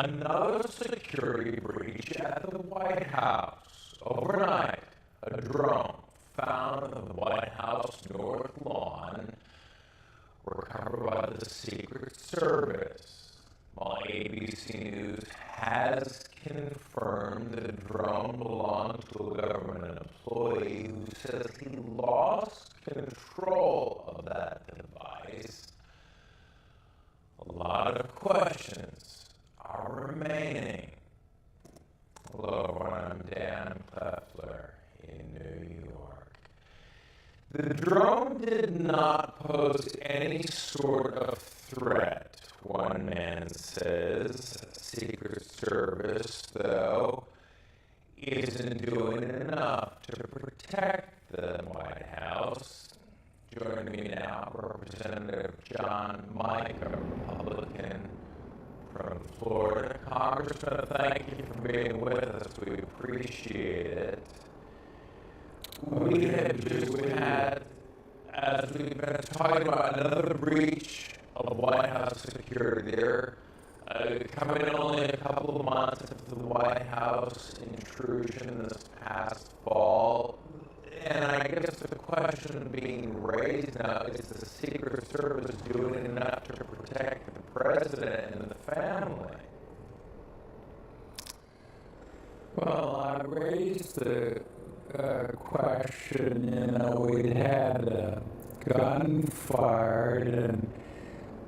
Another security breach at the White House. Overnight, a drone found on the White House North Lawn recovered by the Secret Service. While ABC News has confirmed the drone belonged to a government employee who says he lost control of that device, a lot of questions are remaining. Hello, I'm Dan Pfeffler in New York. The drone did not pose any sort of threat, one man says. Secret Service, though, isn't doing enough to protect the White House. Joining me now, Representative John Micah, Republican from Florida. Congressman, thank you for being with us. We appreciate it. We have just had, as we've been talking about, another breach of White House security there, coming in only a couple of months after the White House intrusion this past fall. And I guess the question being raised now is the Secret Service doing enough to protect the president and the family? Well, I raised the question, we'd had a gun fired and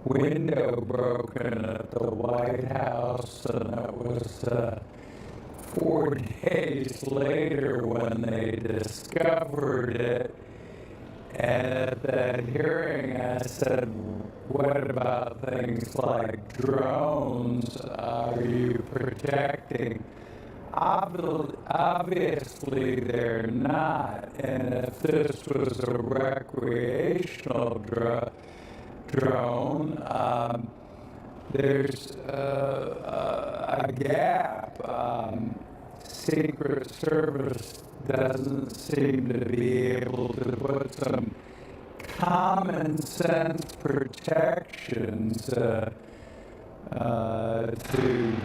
window broken at the White House, and it was 4 days later when they discovered it. And at that hearing, I said, what about things like drones? Are you protecting? Obviously, they're not. And if this was a recreational drone, there's a gap. Secret Service doesn't seem to be able to put some common sense protections to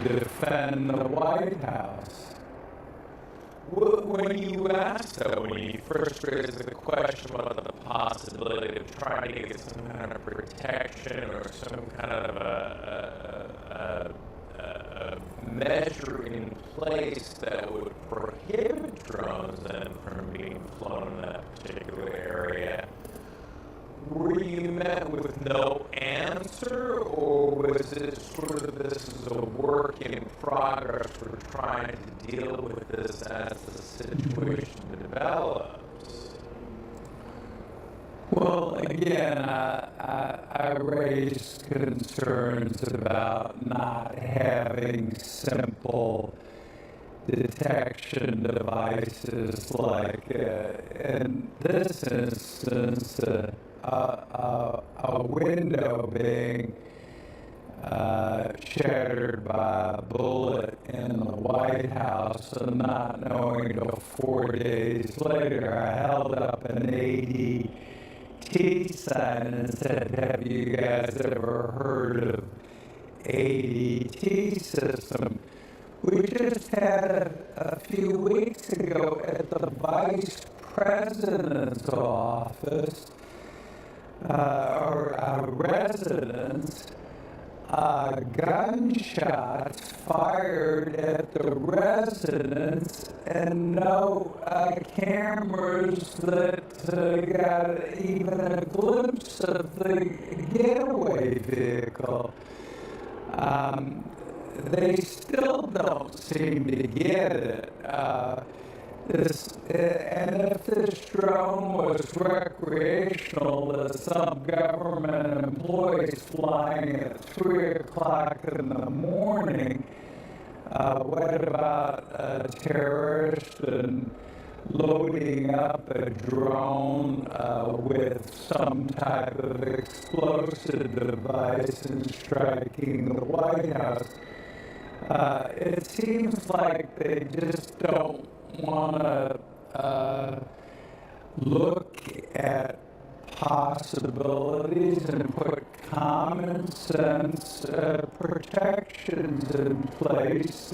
defend the White House. When you first raised the question about the possibility of trying to get some kind of protection or some kind of a measure in place that would prohibit drones then from being flown in that particular area, were you met with no answer, or was it sort of this is a work in progress, we're trying to deal with this as the situation develops? Well, again, I raised concerns about not having simple detection devices like, in this instance, a window being shattered by a bullet in the White House, and not knowing till 4 days later. I held up an ADT sign and said, have you guys ever heard of ADT system? We just had a few weeks ago at the Vice President's office, or our residence, gunshots fired at the residence, and no cameras that got even a glimpse of the getaway vehicle. They still don't seem to get it. And if this drone was recreational, some government employees flying at 3 o'clock in the morning, what about a terrorist and loading up a drone with some type of explosive device and striking the White House? It seems like they just don't want to look at possibilities and put common sense protections in place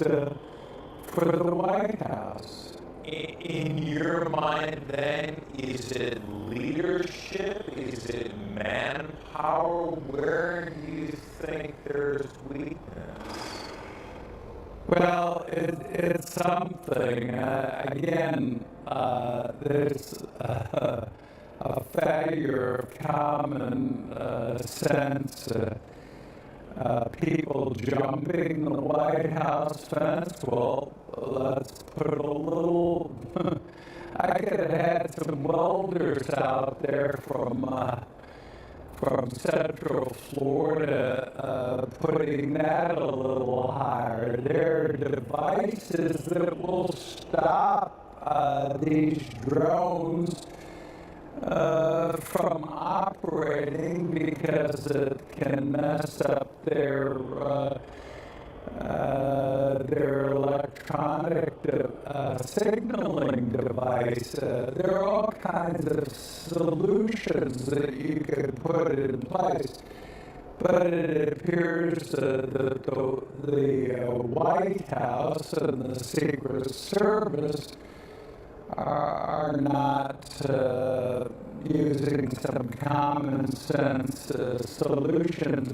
for the White House. In your mind, then, is it leadership? Is it manpower? Where do you think there's weakness? Well, it's something. Again, there's a failure of common sense. People jumping the White House fence. Well, let's put a little. I could have had some welders out there from Central Florida, putting that a little higher. There are devices that will stop these drones from operating because it can mess up their electronic signaling device. There are all kinds of solutions that you could put in place, but it appears that the White House and the Secret Service are not using some common sense solutions.